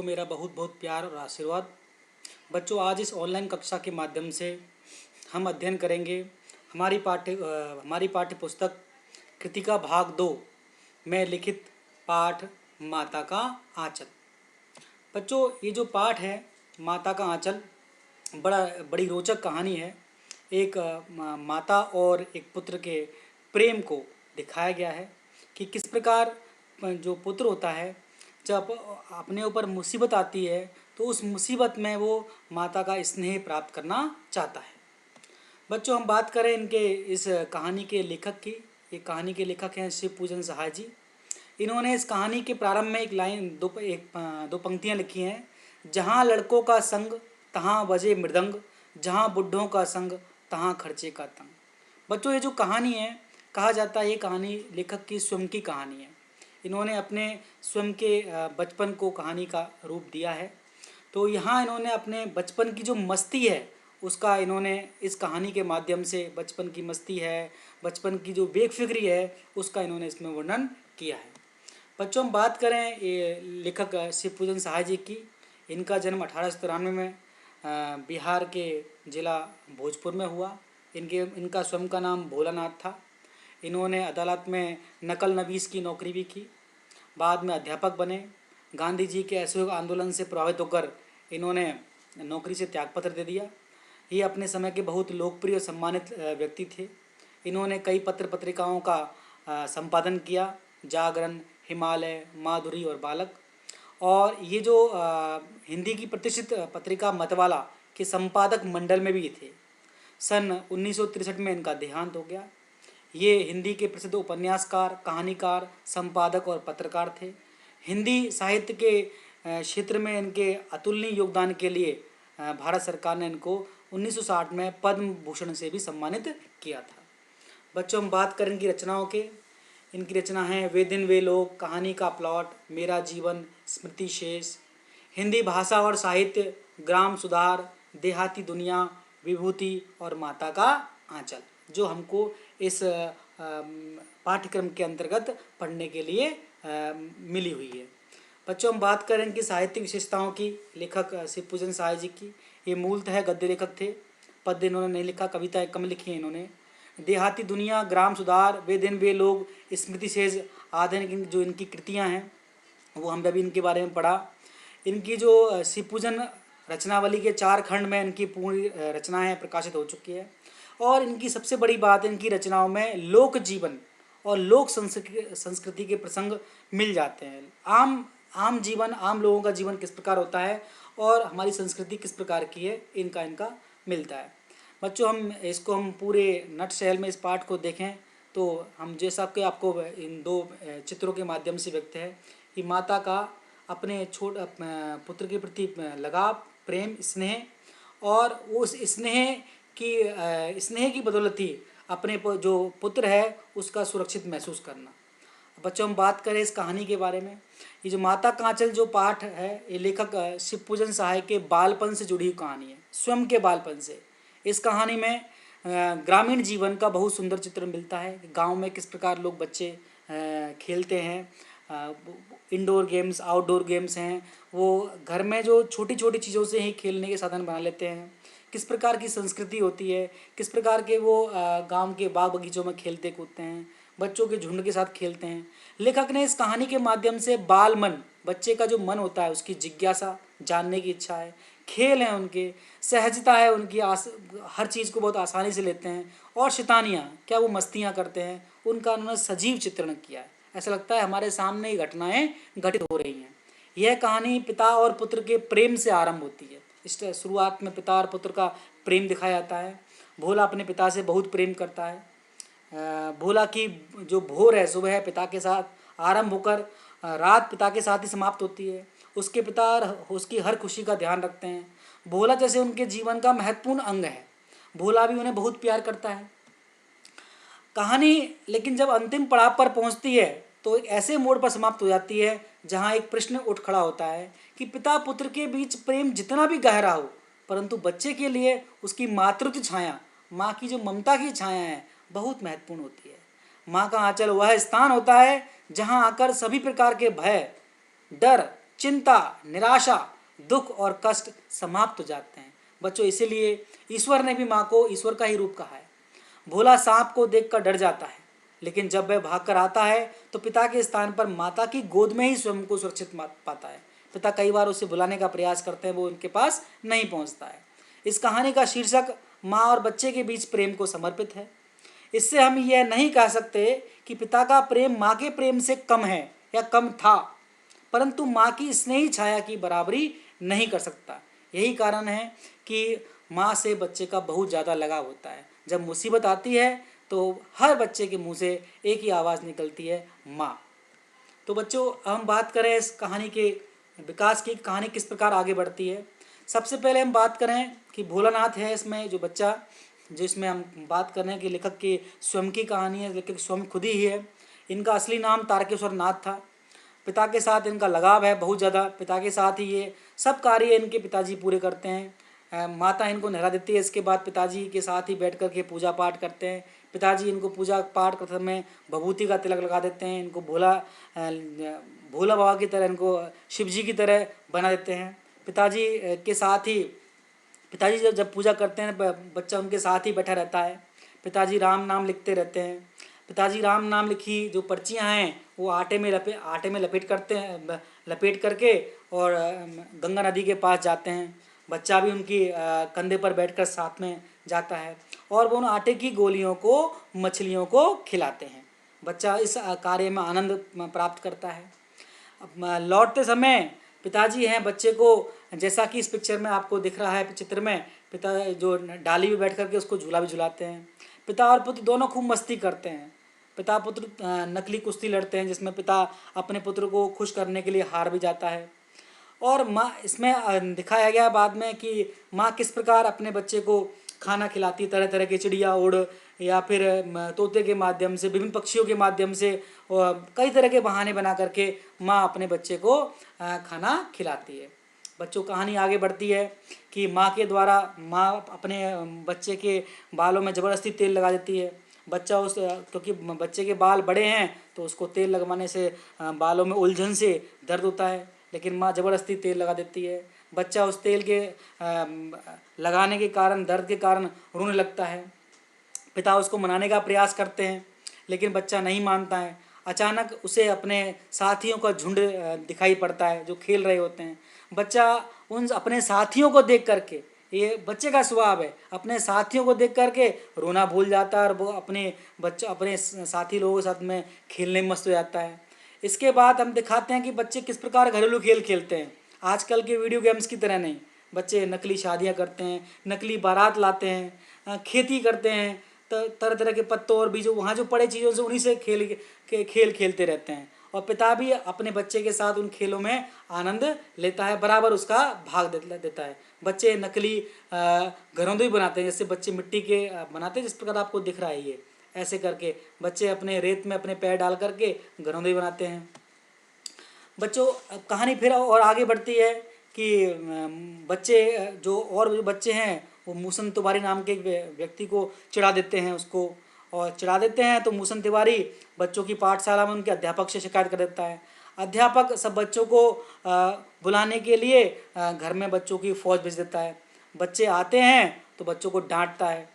को मेरा बहुत बहुत प्यार और आशीर्वाद। बच्चों, आज इस ऑनलाइन कक्षा के माध्यम से हम अध्ययन करेंगे हमारी पाठ्य पुस्तक कृतिका भाग 2 में लिखित पाठ माता का आंचल। बच्चों, ये जो पाठ है माता का आंचल बड़ी रोचक कहानी है। एक माता और एक पुत्र के प्रेम को दिखाया गया है कि किस प्रकार जो पुत्र होता है जब अपने ऊपर मुसीबत आती है तो उस मुसीबत में वो माता का स्नेह प्राप्त करना चाहता है। बच्चों, हम बात करें इनके इस कहानी के लेखक की। ये कहानी के लेखक हैं शिव पूजन सहाय जी। इन्होंने इस कहानी के प्रारंभ में दो पंक्तियाँ लिखी हैं। जहाँ लड़कों का संग तहाँ बजे मृदंग, जहाँ बुढ़ों का संग तहाँ खर्चे का तंग। बच्चों, ये जो कहानी है, कहा जाता है ये कहानी लेखक की स्वयं की कहानी है। इन्होंने अपने स्वयं के बचपन को कहानी का रूप दिया है। तो यहाँ इन्होंने अपने बचपन की जो मस्ती है उसका इन्होंने इस कहानी के माध्यम से, बचपन की मस्ती है, बचपन की जो बेफिक्री है उसका इन्होंने इसमें वर्णन किया है। बच्चों, हम बात करें ये लेखक शिव पूजन सहाय जी की। इनका जन्म 1893 में बिहार के ज़िला भोजपुर में हुआ। इनका स्वयं का नाम भोलानाथ था। इन्होंने अदालत में नकल नवीस की नौकरी भी की। बाद में अध्यापक बने। गांधी जी के असहयोग आंदोलन से प्रभावित होकर इन्होंने नौकरी से त्यागपत्र दे दिया। ये अपने समय के बहुत लोकप्रिय और सम्मानित व्यक्ति थे। इन्होंने कई पत्र पत्रिकाओं का संपादन किया, जागरण, हिमालय, माधुरी और बालक। और ये जो हिंदी की प्रतिष्ठित पत्रिका मतवाला के संपादक मंडल में भी थे। सन 1963 में इनका देहांत हो गया। ये हिंदी के प्रसिद्ध उपन्यासकार, कहानीकार, संपादक और पत्रकार थे। हिंदी साहित्य के क्षेत्र में इनके अतुलनीय योगदान के लिए भारत सरकार ने इनको 1960 में पद्म भूषण से भी सम्मानित किया था। बच्चों, हम बात करें इनकी रचनाओं के। इनकी रचना है वे दिन वे लोग, कहानी का प्लॉट, मेरा जीवन, स्मृति शेष, हिंदी भाषा और साहित्य, ग्राम सुधार, देहाती दुनिया, विभूति और माता का आंचल, जो हमको इस पाठ्यक्रम के अंतर्गत पढ़ने के लिए मिली हुई है। बच्चों, हम बात करें इनकी साहित्यिक विशेषताओं की। लेखक शिव पूजन सहाय जी की, ये मूलतः गद्य लेखक थे। पद्य इन्होंने नहीं लिखा, कविताएं कम लिखी हैं इन्होंने। देहाती दुनिया, ग्राम सुधार, वे दिन वे लोग, स्मृति शेष आदि जो इनकी कृतियां हैं वो हमने अभी इनके बारे में पढ़ा। इनकी जो शिव पूजन रचनावली के 4 खंड में इनकी पूरी रचनाएं प्रकाशित हो चुकी है। और इनकी सबसे बड़ी बात, इनकी रचनाओं में लोक जीवन और लोक संस्कृति के प्रसंग मिल जाते हैं। आम जीवन, आम लोगों का जीवन किस प्रकार होता है और हमारी संस्कृति किस प्रकार की है, इनका मिलता है। बच्चों, हम पूरे नट शैल में इस पाठ को देखें तो हम जैसा कि आपको इन 2 चित्रों के माध्यम से व्यक्त है कि माता का अपने पुत्र के प्रति लगाव, प्रेम, स्नेह, और उस स्नेह की बदौलत ही अपने जो पुत्र है उसका सुरक्षित महसूस करना। बच्चों, हम बात करें इस कहानी के बारे में। ये जो माता का आंचल जो पाठ है, ये लेखक शिव पूजन सहाय के बालपन से जुड़ी हुई कहानी है, स्वयं के बालपन से। इस कहानी में ग्रामीण जीवन का बहुत सुंदर चित्र मिलता है। गांव में किस प्रकार लोग बच्चे खेलते हैं, इंडोर गेम्स, आउटडोर गेम्स हैं, वो घर में जो छोटी छोटी चीज़ों से ही खेलने के साधन बना लेते हैं। किस प्रकार की संस्कृति होती है, किस प्रकार के वो गांव के बाग बगीचों में खेलते कूदते हैं, बच्चों के झुंड के साथ खेलते हैं। लेखक ने इस कहानी के माध्यम से बाल मन, बच्चे का जो मन होता है, उसकी जिज्ञासा, जानने की इच्छा है, खेल है उनके, सहजता है उनकी, हर चीज़ को बहुत आसानी से लेते हैं, और शैतानियाँ, क्या वो मस्तियाँ करते हैं, उनका उन्होंने सजीव चित्रण किया है। ऐसा लगता है हमारे सामने ही घटनाएं घटित हो रही हैं। यह कहानी पिता और पुत्र के प्रेम से आरंभ होती है। इस शुरुआत में पिता और पुत्र का प्रेम दिखाया जाता है। भोला अपने पिता से बहुत प्रेम करता है। भोला की जो भोर है, सुबह है, पिता के साथ आरंभ होकर रात पिता के साथ ही समाप्त होती है। उसके पिता उसकी हर खुशी का ध्यान रखते हैं। भोला जैसे उनके जीवन का महत्वपूर्ण अंग है। भोला भी उन्हें बहुत प्यार करता है। कहानी लेकिन जब अंतिम पड़ाव पर पहुंचती है तो एक ऐसे मोड़ पर समाप्त हो जाती है जहां एक प्रश्न उठ खड़ा होता है कि पिता पुत्र के बीच प्रेम जितना भी गहरा हो, परंतु बच्चे के लिए उसकी मातृत्व छाया, माँ की जो ममता की छाया है, बहुत महत्वपूर्ण होती है। माँ का आंचल वह स्थान होता है जहाँ आकर सभी प्रकार के भय, डर, चिंता, निराशा, दुख और कष्ट समाप्त हो जाते हैं। बच्चों इसीलिए ईश्वर ने भी माँ को ईश्वर का ही रूप कहा है। भोला सांप को देखकर डर जाता है, लेकिन जब वह भागकर आता है तो पिता के स्थान पर माता की गोद में ही स्वयं को सुरक्षित पाता है। पिता कई बार उसे बुलाने का प्रयास करते हैं, वो उनके पास नहीं पहुंचता है। इस कहानी का शीर्षक माँ और बच्चे के बीच प्रेम को समर्पित है। इससे हम यह नहीं कह सकते कि पिता का प्रेम माँ के प्रेम से कम है या कम था, परंतु माँ की स्नेही छाया की बराबरी नहीं कर सकता। यही कारण है कि माँ से बच्चे का बहुत ज़्यादा लगाव होता है। जब मुसीबत आती है तो हर बच्चे के मुंह से एक ही आवाज़ निकलती है, माँ। तो बच्चों हम बात करें इस कहानी के विकास की, कहानी किस प्रकार आगे बढ़ती है। सबसे पहले हम बात करें कि भोलानाथ है इसमें जो बच्चा, जिसमें हम बात कर रहे हैं कि लेखक की स्वयं की कहानी है, लेखक स्वयं खुद ही है। इनका असली नाम तारकेश्वर नाथ था। पिता के साथ इनका लगाव है बहुत ज़्यादा, पिता के साथ ही ये सब कार्य इनके पिताजी पूरे करते हैं। माता इनको नहला देती है, इसके बाद पिताजी के साथ ही बैठ कर के पूजा पाठ करते हैं। पिताजी इनको पूजा पाठ करते समय भभूति का तिलक लगा देते हैं, इनको भोला बाबा की तरह, इनको शिव जी की तरह बना देते हैं। पिताजी के साथ ही पिताजी जब पूजा करते हैं बच्चा उनके साथ ही बैठा रहता है। पिताजी राम नाम लिखते रहते हैं। पिताजी राम नाम लिखी जो पर्चियाँ हैं वो आटे में लपेट करते हैं, लपेट करके और गंगा नदी के पास जाते हैं। बच्चा भी उनकी कंधे पर बैठकर साथ में जाता है और वो उन आटे की गोलियों को मछलियों को खिलाते हैं। बच्चा इस कार्य में आनंद प्राप्त करता है। लौटते समय पिताजी हैं बच्चे को, जैसा कि इस पिक्चर में आपको दिख रहा है, चित्र में पिता जो डाली में बैठ करके उसको झूला भी झुलाते हैं। पिता और पुत्र दोनों खूब मस्ती करते हैं। पिता पुत्र नकली कुश्ती लड़ते हैं, जिसमें पिता अपने पुत्र को खुश करने के लिए हार भी जाता है। और माँ इसमें दिखाया गया बाद में कि माँ किस प्रकार अपने बच्चे को खाना खिलाती, तरह तरह की चिड़िया उड़ या फिर तोते के माध्यम से, विभिन्न पक्षियों के माध्यम से कई तरह के बहाने बना करके माँ अपने बच्चे को खाना खिलाती है। बच्चों कहानी आगे बढ़ती है कि माँ के द्वारा माँ अपने बच्चे के बालों में ज़बरदस्ती तेल लगा देती है। बच्चा क्योंकि बच्चे के बाल बड़े हैं तो उसको तेल लगवाने से बालों में उलझन से दर्द होता है, लेकिन माँ ज़बरदस्ती तेल लगा देती है। बच्चा उस तेल के लगाने के कारण, दर्द के कारण रोने लगता है। पिता उसको मनाने का प्रयास करते हैं लेकिन बच्चा नहीं मानता है। अचानक उसे अपने साथियों का झुंड दिखाई पड़ता है जो खेल रहे होते हैं। बच्चा उन अपने साथियों को देख करके, ये बच्चे का स्वभाव है, अपने साथियों को देख करके रोना भूल जाता है और वो अपने साथी लोगों के साथ में खेलने में मस्त हो जाता है। इसके बाद हम दिखाते हैं कि बच्चे किस प्रकार घरेलू खेल खेलते हैं। आजकल के वीडियो गेम्स की तरह नहीं, बच्चे नकली शादियां करते हैं, नकली बारात लाते हैं, खेती करते हैं, तरह तरह के पत्तों और बीजों वहाँ जो पड़े चीज़ों से उन्हीं से खेल खेलते रहते हैं। और पिता भी अपने बच्चे के साथ उन खेलों में आनंद लेता है, बराबर उसका भाग देता है। बच्चे नकली घरौंदे भी बनाते हैं, जैसे बच्चे मिट्टी के बनाते हैं, जिस प्रकार आपको दिख रहा है ये ऐसे करके बच्चे अपने रेत में अपने पैर डाल करके घरौंदे बनाते हैं। बच्चों कहानी फिर और आगे बढ़ती है कि बच्चे जो बच्चे हैं वो मूसन तिवारी नाम के एक व्यक्ति को चिढ़ा देते हैं उसको, और चिढ़ा देते हैं तो मूसन तिवारी बच्चों की पाठशाला में उनके अध्यापक से शिकायत कर देता है। अध्यापक सब बच्चों को बुलाने के लिए घर में बच्चों की फौज भेज देता है। बच्चे आते हैं तो बच्चों को डांटता है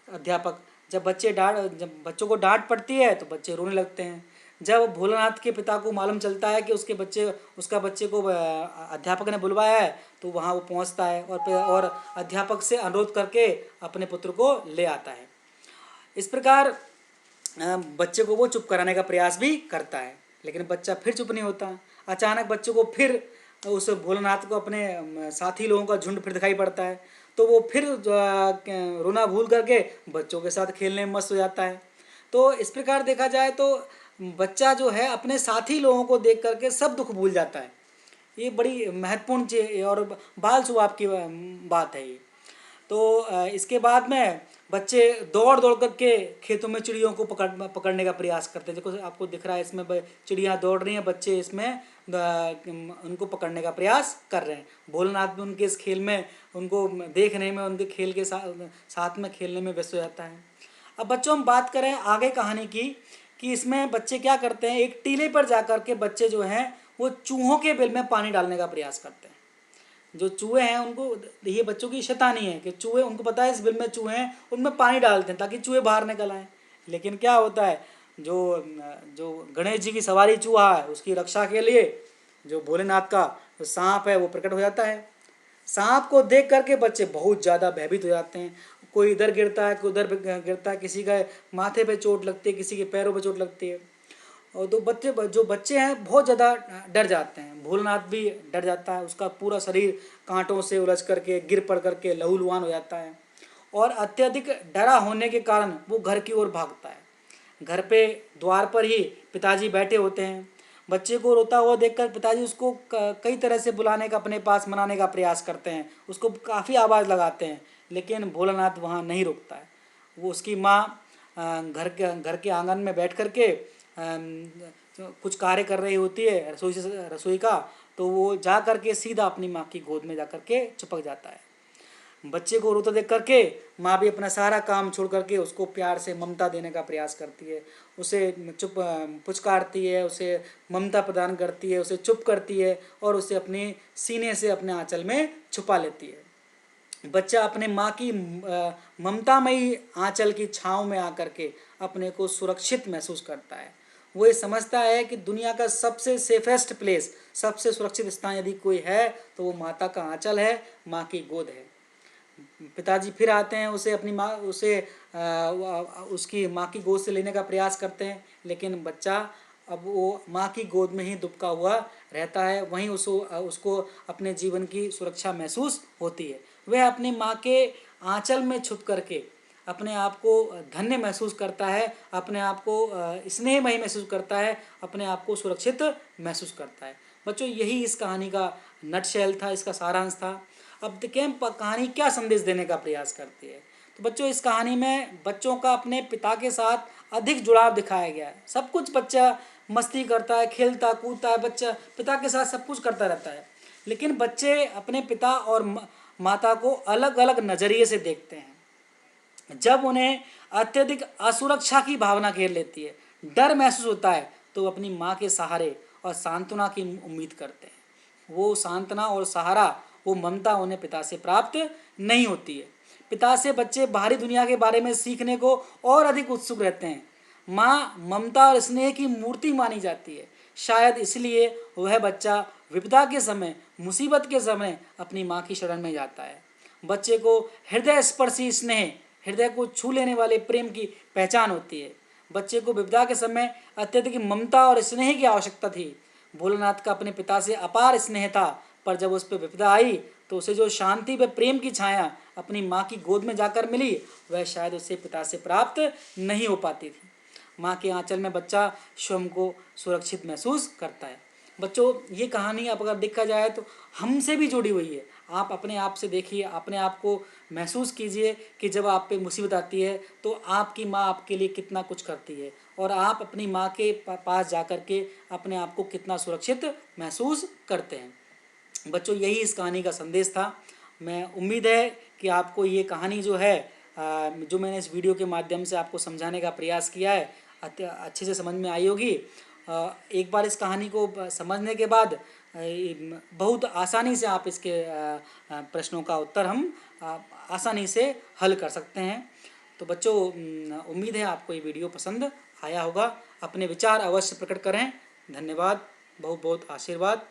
अध्यापक। जब बच्चों को डांट पड़ती है तो बच्चे रोने लगते हैं। जब भोलानाथ के पिता को मालूम चलता है कि उसका बच्चे को अध्यापक ने बुलवाया है तो वहाँ वो पहुँचता है और अध्यापक से अनुरोध करके अपने पुत्र को ले आता है। इस प्रकार बच्चे को वो चुप कराने का प्रयास भी करता है, लेकिन बच्चा फिर चुप नहीं होता। अचानक बच्चों को फिर उस भोलानाथ को अपने साथी लोगों का झुंड फिर दिखाई पड़ता है, तो वो फिर रोना भूल करके बच्चों के साथ खेलने में मस्त हो जाता है। तो इस प्रकार देखा जाए तो बच्चा जो है अपने साथी लोगों को देख करके सब दुख भूल जाता है। ये बड़ी महत्वपूर्ण और बाल स्वभाव की बात है ये। तो इसके बाद में बच्चे दौड़ दौड़ करके खेतों में चिड़ियों को पकड़ने का प्रयास करते हैं। देखो आपको दिख रहा है इसमें चिड़ियाँ दौड़ रही हैं, बच्चे इसमें उनको पकड़ने का प्रयास कर रहे हैं। भोलेनाथ भी उनके इस खेल में, उनको देखने में, उनके खेल के साथ में खेलने में व्यस्त हो जाता है। अब बच्चों हम बात करें आगे कहानी की कि इसमें बच्चे क्या करते हैं, एक टीले पर जा कर के बच्चे जो हैं वो चूहों के बिल में पानी डालने का प्रयास करते हैं। जो चूहे हैं उनको, ये बच्चों की शैतानी है कि चूहे, उनको पता है इस बिल में चूहे हैं, उनमें पानी डालते हैं ताकि चूहे बाहर निकल आएँ। लेकिन क्या होता है, जो जो गणेश जी की सवारी चूहा है उसकी रक्षा के लिए जो भोलेनाथ का जो सांप है वो प्रकट हो जाता है। सांप को देख करके बच्चे बहुत ज़्यादा भयभीत हो जाते हैं। कोई इधर गिरता है, कोई उधर गिरता है, किसी का माथे पे चोट लगती है, किसी के पैरों पे चोट लगती है। और जो बच्चे हैं बहुत ज़्यादा डर जाते हैं। भोलेनाथ भी डर जाता है, उसका पूरा शरीर कांटों से उलझ करके गिर पड़ करके लहूलुहान हो जाता है। और अत्यधिक डरा होने के कारण वो घर की ओर भागता है। घर पे द्वार पर ही पिताजी बैठे होते हैं। बच्चे को रोता हुआ देखकर पिताजी उसको कई तरह से बुलाने का, अपने पास मनाने का प्रयास करते हैं, उसको काफ़ी आवाज़ लगाते हैं, लेकिन भोलानाथ वहाँ नहीं रुकता है। वो उसकी माँ घर के आंगन में बैठ कर के कुछ कार्य कर रही होती है रसोई का, तो वो जा कर के सीधा अपनी माँ की गोद में जा कर के चिपक जाता है। बच्चे को रोता देख करके माँ भी अपना सारा काम छोड़ करके उसको प्यार से ममता देने का प्रयास करती है, उसे पुचकारती है, उसे ममता प्रदान करती है, उसे चुप करती है और उसे अपने सीने से अपने आंचल में छुपा लेती है। बच्चा अपने माँ की ममतामयी आंचल की छाँव में आकर के अपने को सुरक्षित महसूस करता है। वो ये समझता है कि दुनिया का सबसे सेफेस्ट प्लेस, सबसे सुरक्षित स्थान यदि कोई है तो वो माता का आंचल है, माँ की गोद है। पिताजी फिर आते हैं, उसे अपनी माँ उसे उसकी माँ की गोद से लेने का प्रयास करते हैं, लेकिन बच्चा अब वो माँ की गोद में ही दुबका हुआ रहता है। वहीं उसको अपने जीवन की सुरक्षा महसूस होती है। वह अपनी माँ के आंचल में छुप करके अपने आप को धन्य महसूस करता है, अपने आप को स्नेहमयी महसूस करता है, अपने आप को सुरक्षित महसूस करता है। बच्चों, यही इस कहानी का नटशेल था, इसका सारांश था। अब देखें कहानी क्या संदेश देने का प्रयास करती है। तो बच्चों, इस कहानी में बच्चों का अपने पिता के साथ अधिक जुड़ाव दिखाया गया है। सब कुछ बच्चा मस्ती करता है, खेलता कूदता है, बच्चा पिता के साथ सब कुछ करता रहता है, लेकिन बच्चे अपने पिता और माता को अलग अलग नज़रिए से देखते हैं। जब उन्हें अत्यधिक असुरक्षा की भावना घेर लेती है, डर महसूस होता है, तो वो अपनी माँ के सहारे और सांत्वना की उम्मीद करते हैं। वो सांत्वना और सहारा, वो ममता उन्हें पिता से प्राप्त नहीं होती है। पिता से बच्चे बाहरी दुनिया के बारे में सीखने को और अधिक उत्सुक रहते हैं। माँ ममता और स्नेह की मूर्ति मानी जाती है। शायद इसलिए वह बच्चा विपदा के समय, मुसीबत के समय अपनी माँ की शरण में जाता है। बच्चे को हृदय स्पर्शी स्नेह, हृदय को छू लेने वाले प्रेम की पहचान होती है। बच्चे को विपदा के समय अत्यधिक ममता और स्नेह की आवश्यकता थी। भोलेनाथ का अपने पिता से अपार स्नेह था, पर जब उस पर विपदा आई तो उसे जो शांति व प्रेम की छाया अपनी माँ की गोद में जाकर मिली, वह शायद उसे पिता से प्राप्त नहीं हो पाती थी। माँ के आंचल में बच्चा स्वयं को सुरक्षित महसूस करता है। बच्चों, ये कहानी अब अगर देखा जाए तो हमसे भी जुड़ी हुई है। आप अपने आप से देखिए, अपने आप को महसूस कीजिए कि जब आप पे मुसीबत आती है तो आपकी माँ आपके लिए कितना कुछ करती है, और आप अपनी माँ के पास जा कर के अपने आप को कितना सुरक्षित महसूस करते हैं। बच्चों, यही इस कहानी का संदेश था। मैं उम्मीद है कि आपको ये कहानी जो है, जो मैंने इस वीडियो के माध्यम से आपको समझाने का प्रयास किया है, अच्छे से समझ में आई होगी। एक बार इस कहानी को समझने के बाद बहुत आसानी से आप इसके प्रश्नों का उत्तर हम आसानी से हल कर सकते हैं। तो बच्चों, उम्मीद है आपको ये वीडियो पसंद आया होगा। अपने विचार अवश्य प्रकट करें। धन्यवाद, बहुत बहुत आशीर्वाद।